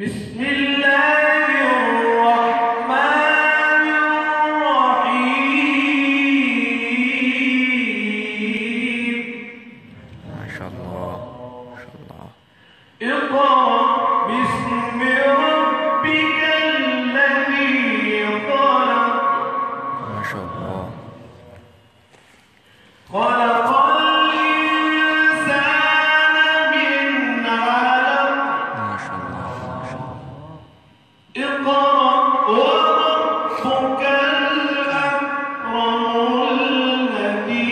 بسم الله الرحمن الرحيم. ما شاء الله ما شاء الله. اقرأ باسم ربك الذي خلق. ما شاء الله. خلق الإنسان من علق. ما شاء الله ما شاء الله. اقرأ وربك الأكرم الذي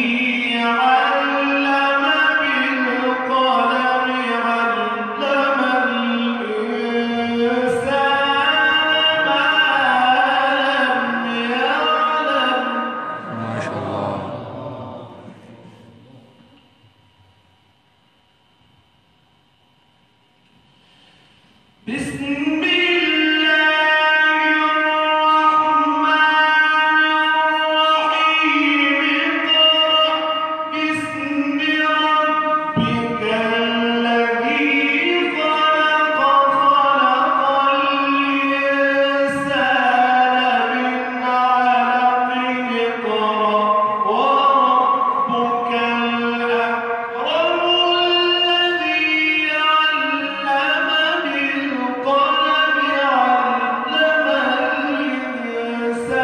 علم بالقلم علم الإنسان ما لم يعلم. ما شاء الله. بسم الله الرحمن الرحيم. اقرأ باسم ربك الذي خلق. خلق الإنسان من علق. اقرأ وربك الأكرم الذي علم بالقلم علم الإنسان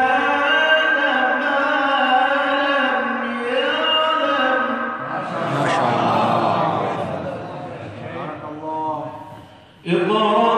ما لم يعلم. ما شاء الله. اقرأ